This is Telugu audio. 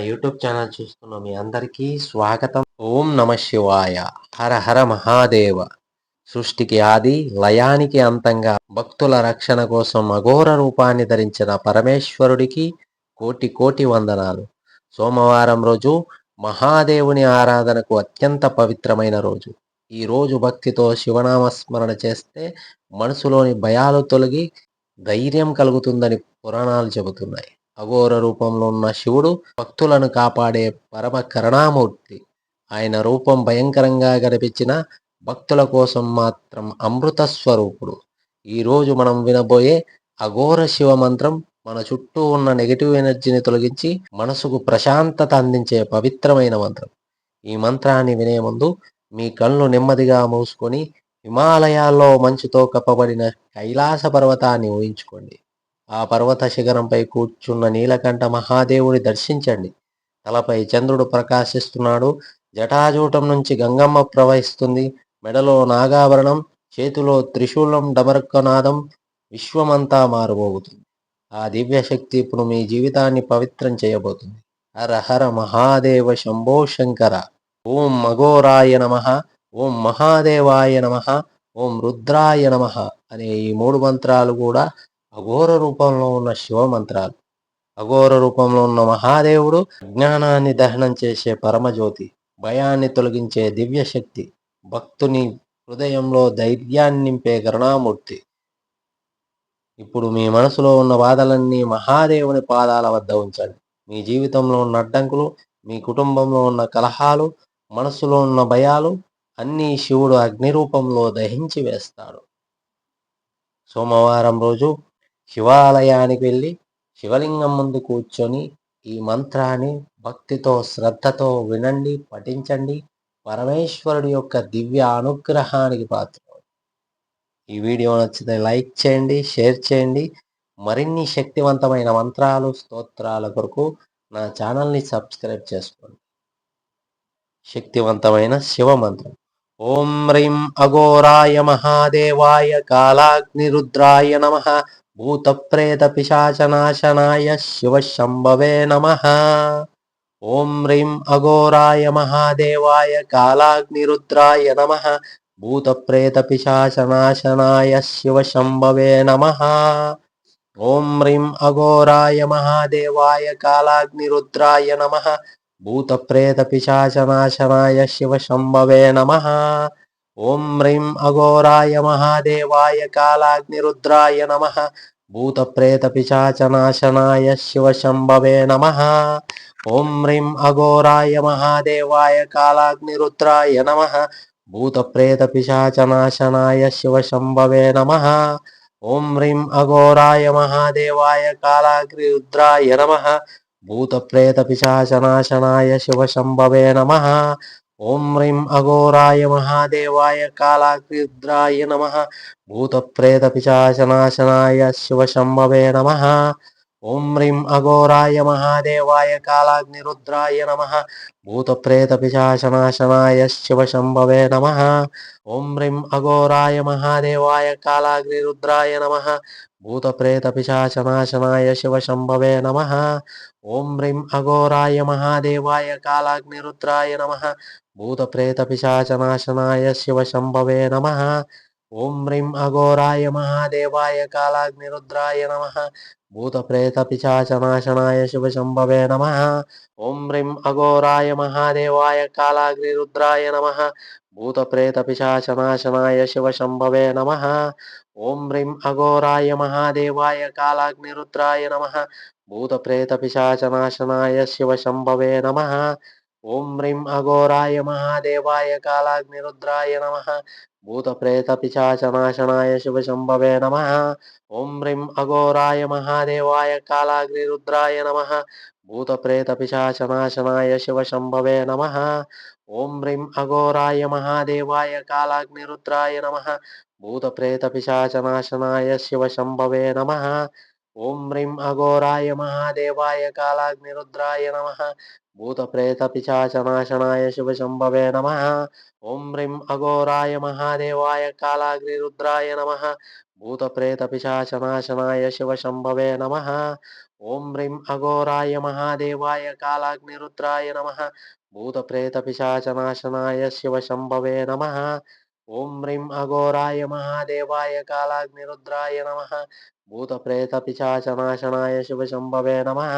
యూట్యూబ్ ఛానల్ చూస్తున్న మీ అందరికీ స్వాగతం. ఓం నమ శివాయ. హర హర మహాదేవ. సృష్టికి ఆది, లయానికి అంతంగా భక్తుల రక్షణ కోసం అఘోర రూపాన్ని ధరించిన పరమేశ్వరుడికి కోటి కోటి వందనాలు. సోమవారం రోజు మహాదేవుని ఆరాధనకు అత్యంత పవిత్రమైన రోజు. ఈ రోజు భక్తితో శివనామస్మరణ చేస్తే మనసులోని భయాలు తొలగి ధైర్యం కలుగుతుందని పురాణాలు చెబుతున్నాయి. అఘోర రూపంలో ఉన్న శివుడు భక్తులను కాపాడే పరమ కరుణామూర్తి. ఆయన రూపం భయంకరంగా కనిపించిన భక్తుల కోసం మాత్రం అమృత స్వరూపుడు. ఈరోజు మనం వినబోయే అఘోర శివ మంత్రం మన చుట్టూ ఉన్న నెగిటివ్ ఎనర్జీని తొలగించి మనసుకు ప్రశాంతత అందించే పవిత్రమైన మంత్రం. ఈ మంత్రాన్ని వినే ముందు మీ కళ్ళు నెమ్మదిగా మూసుకొని హిమాలయాల్లో మంచుతో కప్పబడిన కైలాస పర్వతాన్ని ఊహించుకోండి. ఆ పర్వత శిఖరంపై కూర్చున్న నీలకంఠ మహాదేవుని దర్శించండి. తలపై చంద్రుడు ప్రకాశిస్తున్నాడు. జటాజూటం నుంచి గంగమ్మ ప్రవహిస్తుంది. మెడలో నాగాభరణం, చేతిలో త్రిశూలం, డమరుకనాదం. విశ్వమంతా మారుమోగుతుంది. ఆ దివ్య శక్తి ఇప్పుడు మీ జీవితాన్ని పవిత్రం చేయబోతుంది. హర హర మహాదేవ శంభో శంకర. ఓం అఘోరాయ నమః, ఓం మహాదేవాయ నమః, ఓం రుద్రాయ నమః అనే ఈ మూడు మంత్రాలు కూడా అఘోర రూపంలో ఉన్న శివ మంత్రాలు. అఘోర రూపంలో ఉన్న మహాదేవుడు అజ్ఞానాన్ని దహనం చేసే పరమజ్యోతి, భయాన్ని తొలగించే దివ్య శక్తి, భక్తుని హృదయంలో ధైర్యాన్ని నింపే కరుణామూర్తి. ఇప్పుడు మీ మనసులో ఉన్న బాధలన్నీ మహాదేవుని పాదాల వద్ద ఉంచండి. మీ జీవితంలో ఉన్న అడ్డంకులు, మీ కుటుంబంలో ఉన్న కలహాలు, మనసులో ఉన్న భయాలు అన్నీ శివుడు అగ్ని రూపంలో దహించి వేస్తాడు. సోమవారం రోజు శివాలయానికి వెళ్ళి శివలింగం ముందు కూర్చొని ఈ మంత్రాన్ని భక్తితో శ్రద్ధతో వినండి, పఠించండి. పరమేశ్వరుడి యొక్క దివ్య అనుగ్రహానికి పాత్ర. ఈ వీడియో నచ్చితే లైక్ చేయండి, షేర్ చేయండి. మరిన్ని శక్తివంతమైన మంత్రాలు, స్తోత్రాల కొరకు నా ఛానల్ని సబ్స్క్రైబ్ చేసుకోండి. శక్తివంతమైన శివ మంత్రం. ఓం హ్రీం అఘోరాయ మహాదేవాయ కాలాగ్నిరుద్రాయ నమః. భూతప్రేత పిశాచనాశనాయ శివ శంభవే నమః. ఓం హ్రీం అఘోరాయ మహాదేవాయ కాలాగ్నిరుద్రాయ నమః. భూతప్రేత పిశాచనాశనాయ శివ శంభవే నమః. ఓం హ్రీం అఘోరాయ మహాదేవాయ కాలాగ్నిరుద్రాయ నమః. భూతప్రేత పిశాచనాశనాయ శివ శంభవే నమః. ఓం హ్రీం అఘోరాయ మహాదేవాయ కాలాగ్నిరుద్రాయ నమః. భూతప్రేత పిశాచనాశనాయ శివ శంభవే నమః. ఓం హ్రీం అఘోరాయ మహాదేవాయ కాలాగ్నిరుద్రాయ నమః. భూతప్రేత పిశాచనాశనాయ శివ శంభవే నమః. ఓం హ్రీం అఘోరాయ మహాదేవాయ కాలాగ్నిరుద్రాయ నమః. భూతప్రేత పిశాచనాశనాయ శివ శంభవే నమః. ఓం హ్రీం అఘోరాయ మహాదేవాయ కాలాగ్నిరుద్రాయ నమః. భూతప్రేత పిశాచనాశనాయ శివ శంభవే నమః. ఓం హ్రీం అఘోరాయ మహాదేవాయ కాలాగ్నిరుద్రాయ నమః. భూతప్రేత పిశాచనాశనాయ శివ శంభవే నమః. ఓం హ్రీం అఘోరాయ మహాదేవాయ కాలాగ్నిరుద్రాయ నమః. భూతప్రేత పిశాచనాశనాయ శివ శంభవే నమః. ఓం హ్రీం అఘోరాయ మహాదేవాయ కాలాగ్నిరుద్రాయ నమః. భూతప్రేత పిశాచనాశనాయ శివ శంభవే నమః. ఓం హ్రీం అఘోరాయ మహాదేవాయ కాలాగ్నిరుద్రాయ నమః. భూతప్రేత పిశాచనాశనాయ శివ శంభవే నమః. ఓం హ్రీం అఘోరాయ మహాదేవాయ కాలాగ్నిరుద్రాయ నమః. భూతప్రేత పిశాచనాశనాయ శివ శంభవే నమః. ఓం హ్రీం అఘోరాయ మహాదేవాయ కాలాగ్నిరుద్రాయ నమః. భూతప్రేత పిశాచనాశనాయ శివ శంభవే నమః. ఓం హ్రీం అఘోరాయ మహాదేవాయ కాలాగ్నిరుద్రాయ నమః. భూతప్రేత పిశాచనాశనాయ శివ శంభవే నమః. ఓం హ్రీం అఘోరాయ మహాదేవాయ కాలాగ్నిరుద్రాయ నమః. భూతప్రేత పిశాచనాశనాయ శివ శంభవే నమః. ఓం హ్రీం అఘోరాయ మహాదేవాయ కాలాగ్నిరుద్రాయ నమః. భూతప్రేత పిశాచనాశనాయ శివ శంభవే నమః. ఓం హ్రీం అఘోరాయ మహాదేవాయ కాలాగ్నిరుద్రాయ నమః. భూతప్రేత పిశాచనాశనాయ శివ శంభవే నమః. ఓం హ్రీం అఘోరాయ మహాదేవాయ కాలాగ్నిరుద్రాయ నమః. భూతప్రేత పిశాచనాశనాయ శివ శంభవే నమః. ఓం హ్రీం అఘోరాయ మహాదేవాయ కాలాగ్నిరుద్రాయ నమః. భూతప్రేతపిశాచనాశనాయ శివశంభవే నమః. ఓం హ్రీం అఘోరాయ మహాదేవాయ కాలాగ్నిరుద్రాయ నమః. భూతప్రేతపిశాచనాశనాయ శివశంభవే నమః.